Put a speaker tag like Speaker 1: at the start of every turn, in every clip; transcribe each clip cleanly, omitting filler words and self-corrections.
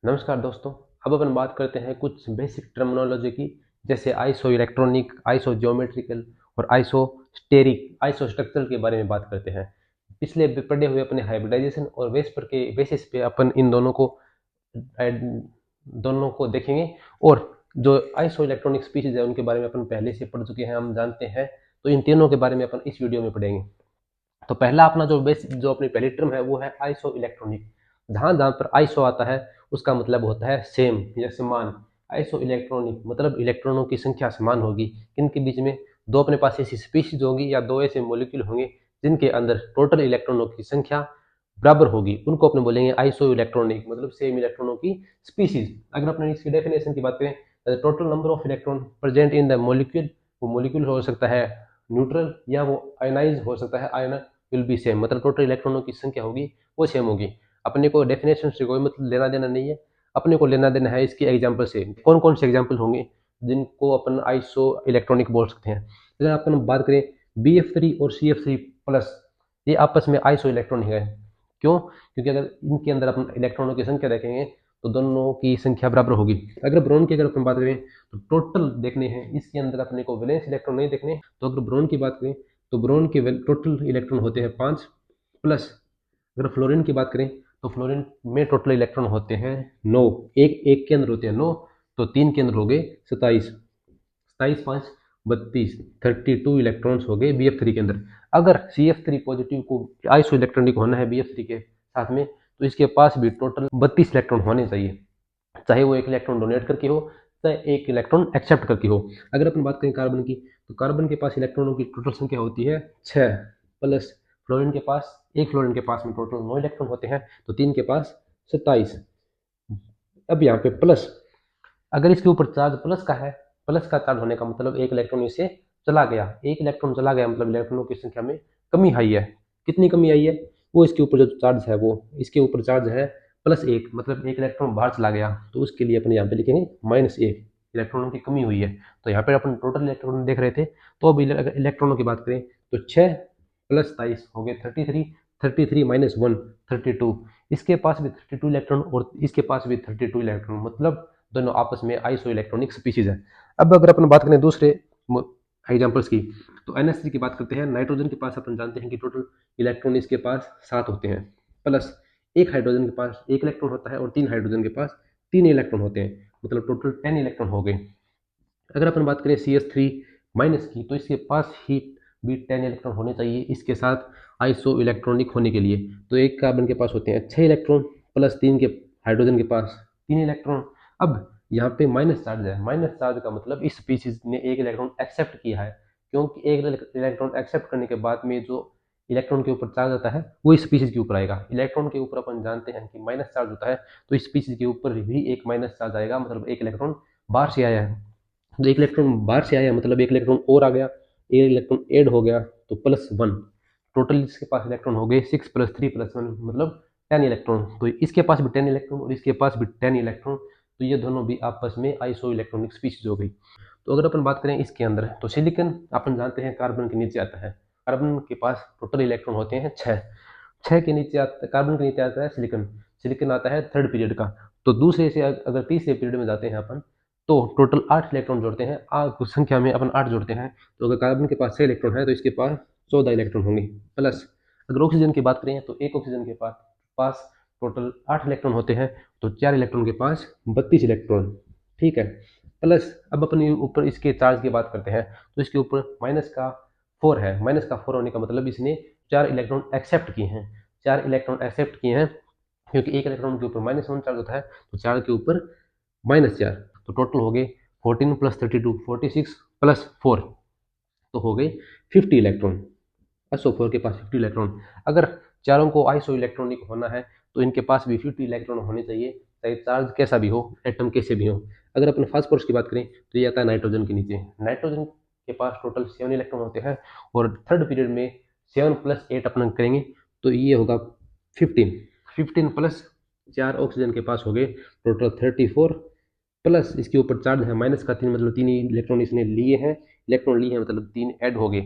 Speaker 1: नमस्कार दोस्तों। अब अपन बात करते हैं कुछ बेसिक टर्मिनोलॉजी की, जैसे आइसो इलेक्ट्रॉनिक, आइसो ज्योमेट्रिकल और आइसो स्टेरिक, आइसो स्ट्रक्चरल के बारे में बात करते हैं। पिछले पढ़े हुए अपने हाइब्रिडाइजेशन और वेस्पर के बेसिस पे अपन इन दोनों को देखेंगे। और जो आइसो इलेक्ट्रॉनिक स्पीशीज है उनके बारे में अपन पहले से पढ़ चुके हैं, हम जानते हैं। तो इन तीनों के बारे में अपन इस वीडियो में पढ़ेंगे। तो पहला अपना जो अपनी पहली टर्म है वो है आइसो इलेक्ट्रॉनिक। जहां जहां पर आइसो आता है उसका मतलब होता है सेम या समान। आइसो इलेक्ट्रॉनिक मतलब इलेक्ट्रॉनों की संख्या समान होगी। किनके बीच में? दो अपने पास ऐसी स्पीशीज होंगी या दो ऐसे मॉलिक्यूल होंगे जिनके अंदर टोटल इलेक्ट्रॉनों की संख्या बराबर होगी, उनको अपने बोलेंगे आइसो इलेक्ट्रॉनिक, मतलब सेम इलेक्ट्रॉनों की स्पीशीज। अगर अपने इसकी डेफिनेशन की बात करें, total number of electron present in the molecule, वो मॉलिक्यूल हो सकता है न्यूट्रल या वो आयनाइज हो सकता है, आयन विल बी सेम, मतलब टोटल इलेक्ट्रॉनों की संख्या होगी वो सेम होगी। अपने को डेफिनेशन से कोई मतलब लेना देना नहीं है, अपने को लेना देना है इसके एग्जाम्पल से। कौन कौन से एग्जाम्पल होंगे जिनको अपन आइसो इलेक्ट्रॉनिक बोल सकते हैं? अगर अपन बात करें BF3 और CF3 प्लस, ये आपस में आइसो इलेक्ट्रॉनिक है। क्यों? क्योंकि अगर इनके अंदर अपन इलेक्ट्रॉनों की संख्या देखेंगे तो दोनों की संख्या बराबर होगी। अगर ब्रोन की अगर अपन बात करें तो टोटल देखने हैं, इसके अंदर अपने को वैलेंस इलेक्ट्रॉन नहीं देखने। तो अगर ब्रोन की बात करें तो ब्रोन के टोटल इलेक्ट्रॉन होते हैं 5 प्लस। अगर फ्लोरीन की बात करें तो फ्लोरीन में टोटल इलेक्ट्रॉन होते हैं 9। एक एक के अंदर होते हैं 9, तो तीन के अंदर हो गए 27। 27 5 32, 32 इलेक्ट्रॉन्स हो गए BF3 के अंदर। अगर CF3 पॉजिटिव को आइसो इलेक्ट्रॉनिक होना है BF3 के साथ में, तो इसके पास भी टोटल 32 इलेक्ट्रॉन होने चाहिए, चाहे वो एक इलेक्ट्रॉन डोनेट करके हो चाहे एक इलेक्ट्रॉन एक्सेप्ट करके हो। अगर अपन बात करें कार्बन की, तो कार्बन के पास इलेक्ट्रॉनों की टोटल संख्या होती है 6 प्लस। फ्लोरीन के पास, एक फ्लोरीन के पास में टोटल 9 इलेक्ट्रॉन होते हैं, तो तीन के पास 27। अब यहाँ पे प्लस, अगर इसके ऊपर चार्ज प्लस का है, प्लस का चार्ज होने का मतलब एक इलेक्ट्रॉन इससे चला गया, एक इलेक्ट्रॉन चला गया मतलब इलेक्ट्रॉनों की संख्या में कमी आई है। कितनी कमी आई है? वो इसके ऊपर जो चार्ज है, वो इसके ऊपर चार्ज है +1, मतलब एक इलेक्ट्रॉन बाहर चला गया, तो उसके लिए अपन यहाँ पे लिखेंगे -1, इलेक्ट्रॉनों की कमी हुई है। तो यहाँ पे अपन टोटल इलेक्ट्रॉन देख रहे थे, तो अब इलेक्ट्रॉनों की बात करें तो 6 + 27 हो गए 33, 33 - 1 32। इसके पास भी 32 इलेक्ट्रॉन और इसके पास भी 32 इलेक्ट्रॉन, मतलब दोनों आपस में आइसो इलेक्ट्रॉनिक स्पीशीज है। अब अगर अपन बात करें दूसरे एग्जाम्पल्स की, तो NH3 की बात करते हैं। नाइट्रोजन के पास अपन जानते हैं कि टोटल इलेक्ट्रॉन इसके पास 7 होते हैं, प्लस एक हाइड्रोजन के पास एक इलेक्ट्रॉन होता है और तीन हाइड्रोजन के पास तीन इलेक्ट्रॉन होते हैं, मतलब टोटल 10 इलेक्ट्रॉन हो गए। अगर अपन बात करें CH3 माइनस की, तो इसके पास ही भी 10 इलेक्ट्रॉन होने चाहिए इसके साथ आइसो इलेक्ट्रॉनिक होने के लिए। तो एक कार्बन के पास होते हैं 6 इलेक्ट्रॉन प्लस तीन के हाइड्रोजन के पास 3 इलेक्ट्रॉन। अब यहाँ पे माइनस चार्ज है, माइनस चार्ज का मतलब इस स्पीशीज ने एक इलेक्ट्रॉन एक्सेप्ट किया है, क्योंकि एक इलेक्ट्रॉन एक्सेप्ट करने के बाद में जो इलेक्ट्रॉन के ऊपर चार्ज आता है वो इस स्पीशीज के ऊपर आएगा। इलेक्ट्रॉन के ऊपर अपन जानते हैं कि माइनस चार्ज होता है, तो इस स्पीशीज के ऊपर भी एक माइनस चार्ज आएगा, मतलब एक इलेक्ट्रॉन बाहर से आया है। तो एक इलेक्ट्रॉन बाहर से आया मतलब एक इलेक्ट्रॉन और आ गया, एक इलेक्ट्रॉन ऐड हो गया, तो +1। टोटल इसके पास इलेक्ट्रॉन हो गए 6 + 3 + 1, मतलब 10 इलेक्ट्रॉन। तो इसके पास भी 10 इलेक्ट्रॉन और इसके पास भी 10 इलेक्ट्रॉन, तो ये दोनों भी आपस में आइसो इलेक्ट्रॉनिक स्पीशीज हो गई। तो अगर अपन बात करें इसके अंदर, तो सिलिकॉन अपन जानते हैं कार्बन के नीचे आता है। कार्बन के पास टोटल इलेक्ट्रॉन होते हैं 6। 6 के नीचे आता, कार्बन के नीचे आता है सिलिकॉन। सिलिकॉन आता है थर्ड पीरियड का। तो दूसरे से अगर तीसरे पीरियड में जाते हैं अपन, तो टोटल 8 इलेक्ट्रॉन जोड़ते हैं, कुछ संख्या में अपन 8 जोड़ते हैं। तो अगर कार्बन के पास 6 इलेक्ट्रॉन है तो इसके पास 14 इलेक्ट्रॉन होंगे, प्लस अगर ऑक्सीजन की बात करें तो एक ऑक्सीजन के पास पास टोटल 8 इलेक्ट्रॉन होते हैं, तो 4 इलेक्ट्रॉन के पास 32 इलेक्ट्रॉन। ठीक है, प्लस अब अपने ऊपर इसके चार्ज की बात करते हैं, तो इसके ऊपर -4 है। -4 होने का मतलब इसने 4 इलेक्ट्रॉन एक्सेप्ट किए हैं, 4 इलेक्ट्रॉन एक्सेप्ट किए हैं, क्योंकि एक इलेक्ट्रॉन के ऊपर -1 चार्ज होता है, तो 4 के ऊपर -4, तो टोटल हो गए 14 + 32 46 + 4, तो हो गए 50 इलेक्ट्रॉन। SO4 के पास 50 इलेक्ट्रॉन। अगर चारों को आइसो इलेक्ट्रॉनिक होना है तो इनके पास भी 50 इलेक्ट्रॉन होने चाहिए, चाहे चार्ज कैसा भी हो, एटम कैसे भी हो। अगर अपन फास्फोरस की बात करें तो ये आता है नाइट्रोजन के नीचे। नाइट्रोजन के पास टोटल 7 इलेक्ट्रॉन होते हैं, और थर्ड पीरियड में 7 + 8 अपन करेंगे तो ये होगा 15। 15 प्लस 4 ऑक्सीजन के पास हो गए टोटल 34, प्लस इसके ऊपर चार्ज है -3, मतलब 3 इलेक्ट्रॉन इसने लिए हैं, इलेक्ट्रॉन लिए हैं मतलब 3 ऐड हो गए,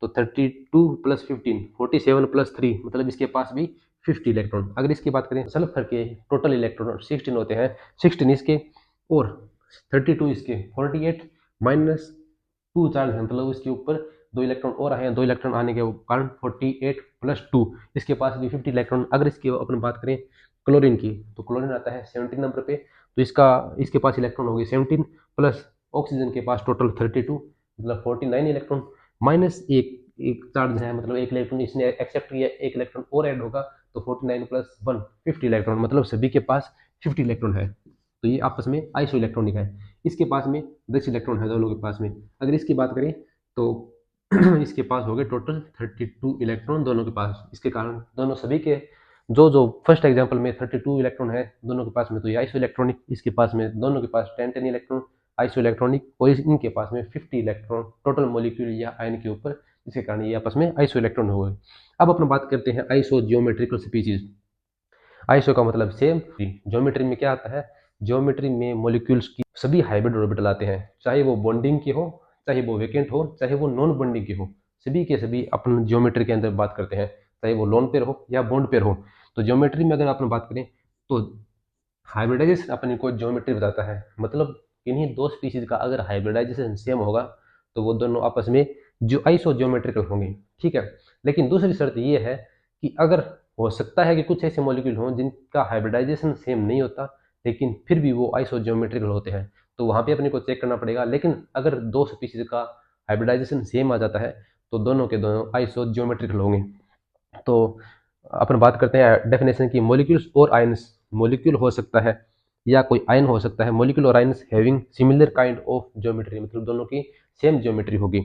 Speaker 1: तो 32 + 15 47 + 3, मतलब इसके पास भी 50 इलेक्ट्रॉन। अगर इसकी बात करें सल्फर के टोटल इलेक्ट्रॉन 16 होते हैं, 16 इसके और 32 इसके, 48 माइनस 2 चार्ज है, मतलब इसके ऊपर 2 इलेक्ट्रॉन और आए हैं, 2 इलेक्ट्रॉन आने के कारण 48 प्लस 2, इसके पास भी 50 इलेक्ट्रॉन। अगर इसकी अपन बात करें क्लोरीन की, तो क्लोरीन आता है 17 नंबर पे, तो इसके पास इलेक्ट्रॉन हो गए 17 प्लस ऑक्सीजन के पास टोटल 32, मतलब 49 इलेक्ट्रॉन माइनस एक एक चार्ज है, मतलब एक इलेक्ट्रॉन इसने एक्सेप्ट किया, एक इलेक्ट्रॉन और ऐड होगा, तो 49 प्लस 1 50 इलेक्ट्रॉन, मतलब सभी के पास 50 इलेक्ट्रॉन है। तो ये आपस में आइसो इलेक्ट्रॉनिक है। इसके पास में 10 इलेक्ट्रॉन है दोनों के पास में। अगर इसकी बात करें तो इसके पास हो गए टोटल 32 इलेक्ट्रॉन दोनों के पास। इसके कारण दोनों सभी के जो जो फर्स्ट एग्जांपल में 32 इलेक्ट्रॉन है दोनों के पास में, तो ये आइसो इलेक्ट्रॉनिक। इसके पास में दोनों के पास 10 इलेक्ट्रॉन आइसो इलेक्ट्रॉनिक, और इनके पास में 50 इलेक्ट्रॉन टोटल मॉलिक्यूल या आयन के ऊपर, जिसके कारण ये आपस में आइसो इलेक्ट्रॉन हो गए। अब अपन बात करते हैं आइसो जियोमेट्रिकल स्पीसीज। आइसो का मतलब सेम। ज्योमेट्री में क्या आता है, ज्योमेट्री में मॉलिक्यूल्स की सभी हाइब्रिड ऑर्बिटल आते हैं, चाहे वो बॉन्डिंग के हो, चाहे वो वेकेंट हो, चाहे वो नॉन बॉन्डिंग के हो, सभी के सभी अपन ज्योमेट्री के अंदर बात करते हैं, चाहे वो लोन पेयर हो या बॉन्ड पेयर हो। तो ज्योमेट्री में अगर अपन बात करें तो हाइब्रिडाइजेशन अपन को ज्योमेट्री बताता है, मतलब किन्हीं दो स्पीशीज का अगर हाइब्रिडाइजेशन सेम होगा तो वो दोनों आपस में जो आइसो ज्योमेट्रिकल होंगे, ठीक है। लेकिन दूसरी शर्त ये है कि अगर हो सकता है कि कुछ ऐसे मॉलिक्यूल हों जिनका हाइब्रिडाइजेशन सेम नहीं होता, लेकिन फिर भी वो आइसो ज्योमेट्रिकल होते हैं, तो वहाँ पे अपने को चेक करना पड़ेगा। लेकिन अगर दो स्पीशीज का हाइब्रिडाइजेशन सेम आ जाता है तो दोनों के दोनों आइसो ज्योमेट्रिकल होंगे। तो अपन बात करते हैं डेफिनेशन की, मॉलिक्यूल्स और आयंस, मॉलिक्यूल हो सकता है या कोई आयन हो सकता है, मॉलिक्यूल और ions having similar kind of geometry, मतलब दोनों की सेम ज्योमेट्री होगी।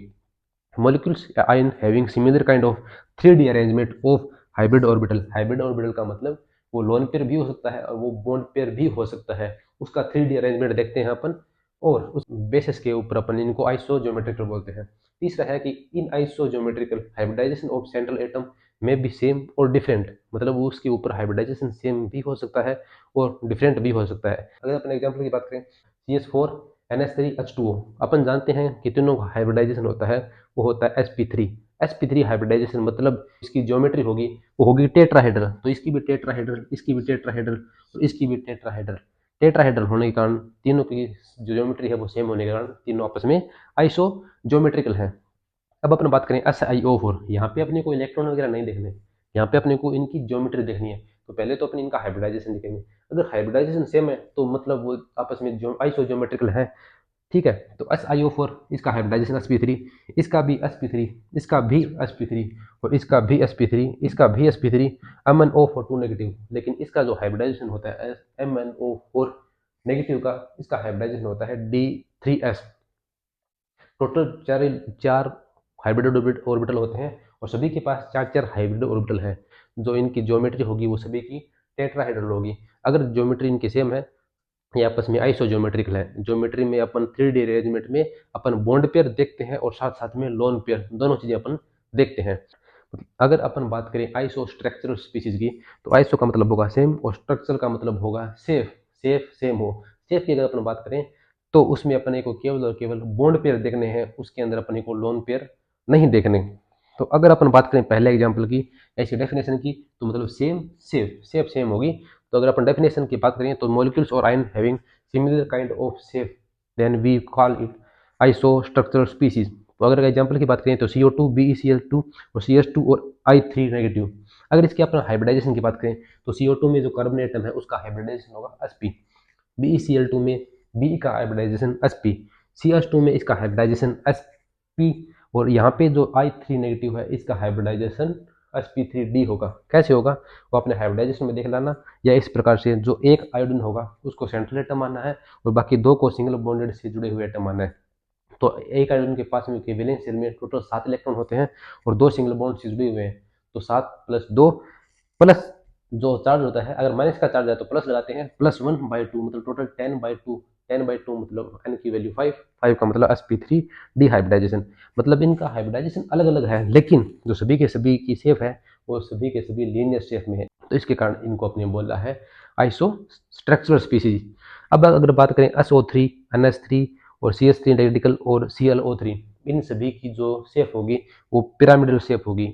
Speaker 1: मॉलिक्यूल्स या ion having similar kind of 3D arrangement of hybrid orbital. Hybrid orbital का मतलब वो लोन पेयर भी हो सकता है और वो बॉन्ड पेयर भी हो सकता है, उसका 3D अरेंजमेंट देखते हैं अपन, और उस बेसिस के ऊपर अपन इनको आइसो ज्योमेट्रिकल बोलते हैं। तीसरा है कि इन iso geometrical hybridization of central atom में भी सेम और डिफरेंट, मतलब वो उसके ऊपर हाइब्रिडाइजेशन सेम भी हो सकता है और डिफरेंट भी हो सकता है। अगर अपन एग्जाम्पल की बात करें CH4 NH3H2O, अपन जानते हैं कि तीनों का हाइब्रिडाइजेशन होता है, वो होता है sp3। sp3 हाइब्रिडाइजेशन मतलब इसकी ज्योमेट्री होगी, वो होगी टेट्राहेड्रल, तो इसकी भी टेट्राहेड्रल, इसकी भी टेट्राहेड्रल और इसकी भी टेट्राहेड्रल। टेट्राहेड्रल होने के कारण तीनों की जो ज्योमेट्री है वो सेम होने के कारण तीनों आपस में आइसो ज्योमेट्रिकल है। अब अपन बात करें SiO4, यहाँ पे अपने को इलेक्ट्रॉन वगैरह नहीं देखने, यहाँ पे अपने को इनकी ज्योमेट्री देखनी है। तो पहले तो अपन इनका हाइब्रिडाइजेशन देखेंगे, अगर हाइब्रिडाइजेशन सेम है तो मतलब वो आपस में जो आइसो ज्योमेट्रिकल है, ठीक है। तो SiO4 इसका हाइब्रिडाइजेशन sp3, इसका भी sp3, इसका भी sp3 और इसका भी sp3, इसका भी sp3, MnO4 नेगेटिव, लेकिन इसका जो हाइब्रिडाइजेशन होता है MnO4 नेगेटिव का, इसका हाइब्रिडाइजेशन होता है D3s। टोटल चार हाइब्रिड ऑर्बिटल होते हैं और सभी के पास चार चार हाइब्रिड ऑर्बिटल हैं। जो इनकी ज्योमेट्री होगी वो सभी की टेट्राहेड्रल होगी। अगर ज्योमेट्री इनकी सेम है, ये आपस में आइसो ज्योमेट्रिकल है। ज्योमेट्री में अपन 3D अरेंजमेंट में अपन बॉन्ड पेयर देखते हैं और साथ साथ में लोन पेयर, दोनों चीजें अपन देखते हैं। अगर अपन बात करें आइसो स्ट्रक्चरल स्पीसीज की, तो आइसो का मतलब होगा सेम और स्ट्रक्चर का मतलब होगा सेफ, सेफ सेम हो। सेफ की अगर अपन बात करें तो उसमें अपने को केवल और केवल बॉन्ड पेयर देखने हैं, उसके अंदर अपने को लोन पेयर नहीं देखने। तो अगर अपन बात करें पहले एग्जाम्पल की, ऐसी डेफिनेशन की, तो मतलब सेम सेफ, सेफ सेम होगी। तो अगर अपन डेफिनेशन की बात करें तो मॉलिक्यूल्स और ion having similar kind of shape then we call it isostructural species. तो अगर एग्जाम्पल की बात करें तो CO2 BeCl2 और CH2 और I3 नेगेटिव। अगर इसके अपन हाइब्रिडाइजेशन की बात करें तो CO2 में जो कार्बन एटम है उसका हाइब्रिडाइजेशन होगा sp, BeCl2 में Be का हाइब्रिडाइजेशन sp, CH2 में इसका हाइब्रिडाइजेशन sp, और यहाँ पे जो I3 नेगेटिव है इसका हाइब्रिडाइजेशन sp3d होगा। कैसे होगा वो अपने हाइब्रिडाइजेशन में देख लाना, या इस प्रकार से जो एक आयोडीन होगा उसको सेंट्रल एटम मानना है और बाकी दो को सिंगल बॉन्डेड से जुड़े हुए एटम मानना है। तो एक आयोडीन के पास में वैलेंस शेल में टोटल 7 इलेक्ट्रॉन होते हैं और दो सिंगल बॉन्ड से जुड़े हुए हैं, तो 7 प्लस 2 प्लस जो चार्ज होता है, अगर माइनस का चार्ज है तो प्लस लगाते हैं, +1/2 मतलब टोटल 10/2, 10/2 मतलब n की वैल्यू 5, 5 का मतलब sp3 डिहाइब्रिडाइजेशन। मतलब इनका हाइब्रिडाइजेशन अलग अलग है, लेकिन जो सभी के सभी की शेप है वो सभी के सभी लीनियर शेप में है, तो इसके कारण इनको अपने बोला है आइसो स्ट्रक्चरल स्पीसीज। अब अगर बात करें SO3 NH3 और CH3 रेडिकल और ClO3, इन सभी की जो शेप होगी वो पिरामिडल शेप होगी।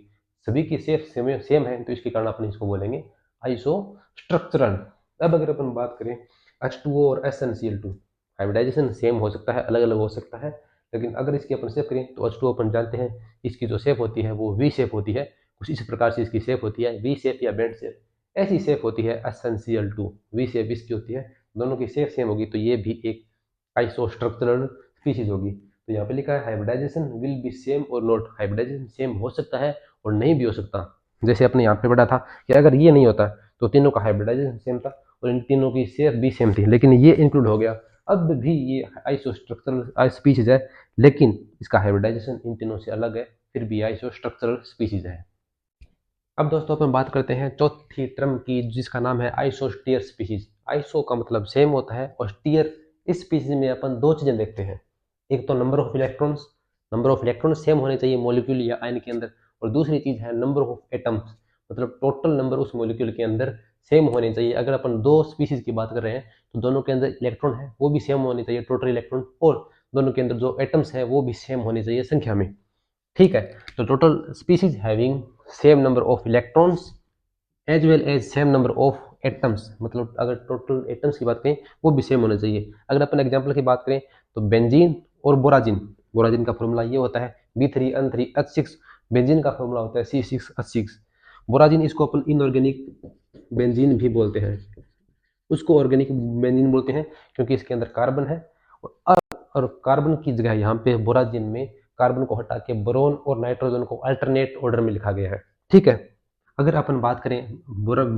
Speaker 1: सभी की शेप सेम है, तो इसके कारण अपन इसको बोलेंगे आइसो स्ट्रक्चरल। अब अगर अपन बात करें H2O और SnCl2, हाइब्रिडाइजेशन सेम हो सकता है, अलग अलग हो सकता है, लेकिन अगर इसकी अपन शेप करें तो H2O अपन जानते हैं इसकी जो शेप होती है वो वी शेप होती है, कुछ इस प्रकार से इसकी शेप होती है, वी शेप या बेंड शेप। ऐसी शेप होती है SnCl2, वी शेप इसकी होती है। दोनों की शेप सेम होगी तो ये भी एक आइसो स्ट्रक्चरल स्पीशीज होगी। तो यहाँ पे लिखा है हाइब्रिडाइजेशन विल बी सेम और नॉट, हाइब्रिडाइजेशन सेम हो सकता है और नहीं भी हो सकता। जैसे अपने यहाँ पे पढ़ा था कि अगर ये नहीं होता तो तीनों का हाइब्रिडाइजेशन सेम था और इन तीनों की शेप भी सेम थी, लेकिन ये इंक्लूड हो गया। अब भी ये आइसो स्ट्रक्चरल स्पीशीज है, लेकिन इसका हाइब्रिडाइजेशन इन तीनों से अलग है, फिर भी आइसो स्ट्रक्चरल स्पीशीज है। अब दोस्तों अपन बात करते हैं चौथी टर्म की, जिसका नाम है आइसोस्टीयर स्पीशीज। आइसो का मतलब सेम होता है और स्टीयर, इस स्पीशीज में अपन दो चीजें देखते हैं, एक तो number of electrons, number of electrons same होने चाहिए मॉलिक्यूल या आयन के अंदर, और दूसरी चीज है नंबर ऑफ एटम्स, मतलब टोटल नंबर उस मॉलिक्यूल के अंदर सेम होने चाहिए। अगर अपन दो स्पीशीज की बात कर रहे हैं तो दोनों के अंदर इलेक्ट्रॉन है वो भी सेम होने चाहिए, टोटल इलेक्ट्रॉन, और दोनों के अंदर जो एटम्स है वो भी सेम होने चाहिए संख्या में। ठीक है, तो total species having same number of electrons as well as same number of atoms, मतलब अगर टोटल एटम्स की बात करें वो भी सेम होना चाहिए। अगर अपन एग्जांपल की बात करें तो बेंजीन और बोराजिन, बोराजिन का फॉर्मूला ये होता है B3N3H6, बेंजीन का फॉर्मूला होता है C6H6। बोराजिन इसको अपन इनऑर्गेनिक बेंजीन भी बोलते हैं, उसको ऑर्गेनिक बेंजीन बोलते हैं क्योंकि इसके अंदर कार्बन है, और और कार्बन की जगह यहाँ पे बोराजिन में कार्बन को हटा के बोरोन और नाइट्रोजन को अल्टरनेट ऑर्डर में लिखा गया है। ठीक है, अगर अपन बात करें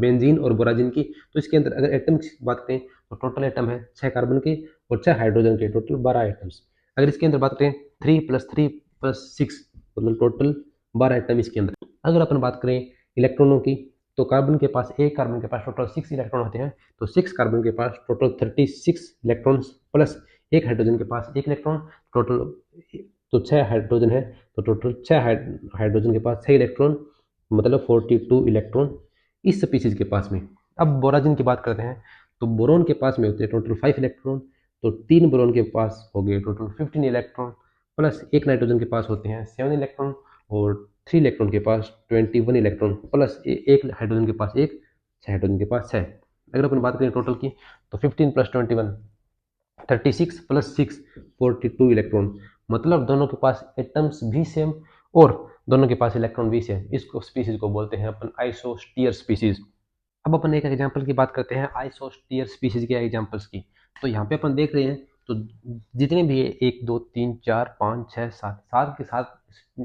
Speaker 1: बेंजीन और बोराजिन की तो इसके अंदर अगर एटम की बात करें तो टोटल एटम है 6 कार्बन के और 6 हाइड्रोजन के, टोटल 12 एटम्स। अगर इसके अंदर बात करें 3+3+6, मतलब टोटल 12 एटम इसके अंदर। अगर अपन बात करें इलेक्ट्रॉनों की तो कार्बन के पास, एक कार्बन के पास टोटल 6 इलेक्ट्रॉन होते हैं, तो 6 कार्बन के पास टोटल 36 इलेक्ट्रॉन्स, प्लस एक हाइड्रोजन के पास एक इलेक्ट्रॉन, टोटल तो 6 हाइड्रोजन है तो टोटल 6 हाइड्रोजन के पास 6 इलेक्ट्रॉन, मतलब 42 इलेक्ट्रॉन इस स्पीशीज के पास में। अब बोराजिन की बात करते हैं तो बोरोन के पास में होते हैं टोटल 5 इलेक्ट्रॉन, तो 3 बोरोन के पास हो गए टोटल 15 इलेक्ट्रॉन, प्लस एक नाइट्रोजन के पास होते हैं 7 इलेक्ट्रॉन, और 3 इलेक्ट्रॉन के पास 21 इलेक्ट्रॉन, प्लस एक हाइड्रोजन के पास एक, 6 हाइड्रोजन के पास 6। अगर अपन बात करें टोटल की तो 15 + 21 36 + 6 42 इलेक्ट्रॉन, मतलब दोनों के पास एटम्स भी सेम और दोनों के पास इलेक्ट्रॉन भी सेम। इसको स्पीशीज को बोलते हैं अपन आइसोस्टीयर स्पीशीज। अब अपन एक एग्जांपल की बात करते हैं आइसोस्टीयर स्पीशीज के एग्जांपल्स की। तो यहाँ पे अपन देख रहे हैं तो जितने भी 1 2 3 4 5 6 7 7 के साथ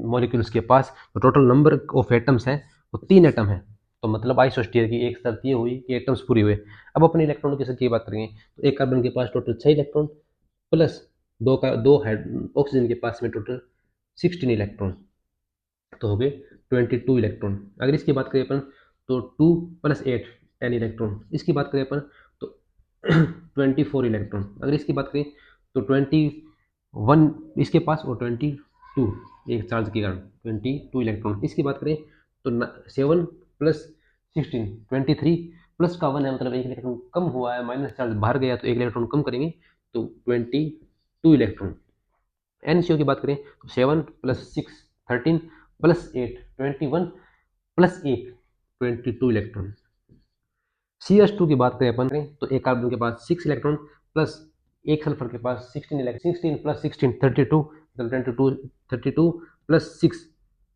Speaker 1: मॉलिक्यूल्स के पास टोटल नंबर ऑफ एटम्स है वो 3 एटम है, तो मतलब आइसोस्टीयर की एक शर्त ये हुई कि एटम्स पूरी हुए। अब अपने इलेक्ट्रॉन की संख्या की बात करेंगे तो एक कार्बन के पास टोटल 6 इलेक्ट्रॉन, प्लस दो ऑक्सीजन के पास में टोटल 16 इलेक्ट्रॉन, तो हो गए 22 इलेक्ट्रॉन। अगर इसकी बात करें अपन तो 2 + 8 10 इलेक्ट्रॉन, इसकी बात करें अपन तो 24 इलेक्ट्रॉन। अगर इसकी बात करें तो 21 इसके पास और 22 एक चार्ज के कारण 22 इलेक्ट्रॉन। इसकी बात करें तो 7 + 16 23, प्लस का 1 है मतलब एक इलेक्ट्रॉन कम हुआ है, माइनस चार्ज बाहर गया तो एक इलेक्ट्रॉन कम करेंगे तो 22 इलेक्ट्रॉन। एनसीओ की बात करें तो 7 + 6 13 + 8 21 प्लस 1 22 इलेक्ट्रॉन। CH2 की बात करें अपन तो एक कार्बन के पास 6 इलेक्ट्रॉन, प्लस एक सल्फर के पास 16 इलेक्ट्रॉन, 16 + 16 32, मतलब 32 प्लस 6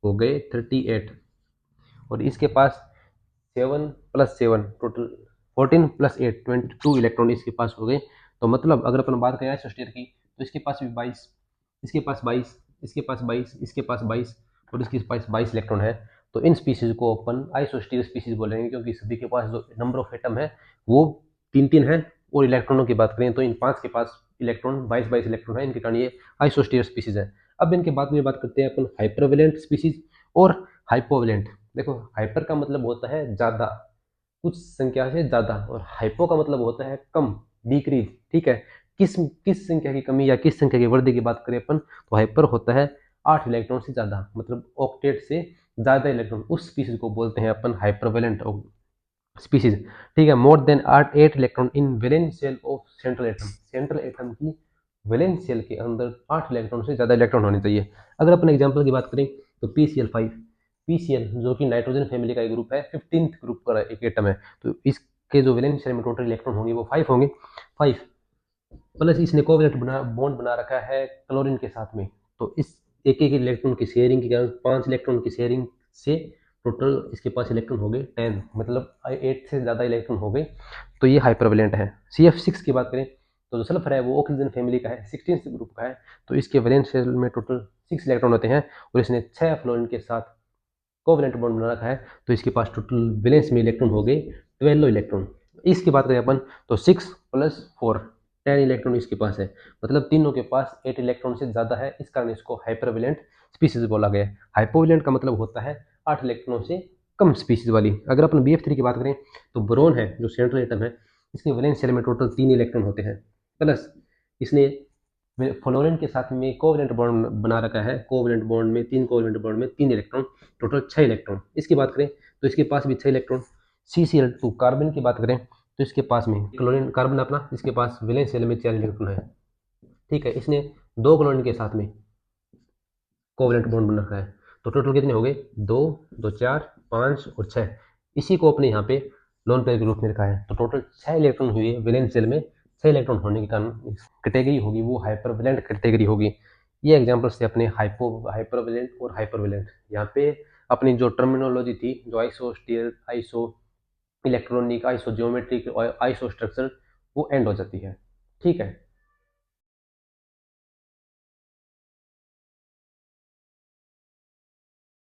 Speaker 1: हो गए 38, और इसके पास 7 + 7 टोटल 14 + 8 22 इलेक्ट्रॉन इसके पास हो गए। तो मतलब अगर अपन बात करें आइसोस्टीयर की तो इसके पास भी 22, इसके पास 22, इसके पास 22, इसके पास 22 और इसके पास 22 इलेक्ट्रॉन है। तो इन स्पीशीज को अपन आइसोस्टीयर स्पीशीज बोलेंगे क्योंकि सभी के पास जो नंबर ऑफ एटम है वो 3 है, और इलेक्ट्रॉनों की बात करें तो इन 5 के पास इलेक्ट्रॉन 22 इलेक्ट्रॉन है, इनके कारण ये आइसोस्टीयर स्पीशीज है। अब इनके बाद में बात करते हैं अपन हाइपरवेलेंट स्पीशीज और हाइपोवेलेंट। देखो हाइपर का मतलब होता है ज़्यादा, कुछ संख्या से ज़्यादा, और हाइपो का मतलब होता है कम, डिक्रीज। ठीक है, किस किस संख्या की कमी या किस संख्या की वृद्धि की बात करें अपन तो हाइपर होता है 8 इलेक्ट्रॉन से ज़्यादा, मतलब ऑक्टेट से ज़्यादा इलेक्ट्रॉन, उस स्पीशीज को बोलते हैं अपन हाइपरवेलेंट स्पीशीज। ठीक है, more than 8 electron in valence shell of central atom, central atom की वैलेंस शेल के अंदर 8 इलेक्ट्रॉन से ज़्यादा इलेक्ट्रॉन होने चाहिए। अगर अपन एग्जाम्पल की बात करें तो PCl5 पीसीएल जो कि नाइट्रोजन फैमिली का एक ग्रुप है, 15th ग्रुप का एक एटम है, तो इसके जो वैलेंस शेल में टोटल इलेक्ट्रॉन होंगे वो 5 होंगे। 5 प्लस इसने कोवैलेंट बॉन्ड बना रखा है क्लोरीन के साथ में, तो इस एक एक इलेक्ट्रॉन की शेयरिंग के कारण 5 इलेक्ट्रॉन की शेयरिंग से टोटल इसके पास इलेक्ट्रॉन हो गए 10, मतलब 8 से ज़्यादा इलेक्ट्रॉन हो गए, तो ये हाइपरवैलेंट है। CF6 की बात करें तो जो सल्फर है वो ऑक्सीजन फैमिली का है, 16th ग्रुप का है, तो इसके वैलेंस शेल में टोटल 6 इलेक्ट्रॉन होते हैं और इसने 6 फ्लोरीन के साथ कोवैलेंट बॉन्ड बना रखा है, तो इसके पास टोटल वैलेंस में इलेक्ट्रॉन हो गए 12 इलेक्ट्रॉन। इसकी बात करें अपन तो 6 प्लस 4 10 इलेक्ट्रॉन इसके पास है, मतलब तीनों के पास 8 इलेक्ट्रॉन से ज़्यादा है, इस कारण इसको हाइपरवैलेंट स्पीसीज बोला गया है। हाइपोवैलेंट का मतलब होता है 8 इलेक्ट्रॉनों से कम स्पीसीज वाली। अगर अपन BF3 की बात करें तो बोरोन है जो सेंट्रल एटम है, इसके वैलेंस शेल में टोटल 3 इलेक्ट्रॉन होते हैं, प्लस इसने फ्लोरीन के साथ में कोवैलेंट बॉन्ड बना रखा है, कोवैलेंट बॉन्ड में 3 कोवैलेंट बॉन्ड में 3 इलेक्ट्रॉन, टोटल 6 इलेक्ट्रॉन। इसकी बात करें तो इसके पास भी 6 इलेक्ट्रॉन। CCl2 कार्बन की बात करें तो इसके पास में क्लोरीन कार्बन अपना, इसके पास वैलेंस शेल में 4 इलेक्ट्रॉन है, ठीक है। इसने 2 क्लोरीन के साथ में कोवैलेंट बॉन्ड बना रखा है, तो टोटल कितने हो गए 2 2 4 5 और 6, इसी को अपने यहाँ पे लोन पेयर के रूप में रखा है, तो टोटल 6 इलेक्ट्रॉन हुए वैलेंस शेल में। 6 इलेक्ट्रॉन होने के कारण कैटेगरी होगी वो हाइपरवैलेंट कैटेगरी होगी। ये एग्जांपल्स थे अपने हाइपरवैलेंट और हाइपरवैलेंट। यहाँ पे अपनी जो टर्मिनोलॉजी थी, जो isostere, isoelectronic, isogeometric और आइसो स्ट्रक्चर, वो एंड हो जाती है, ठीक है।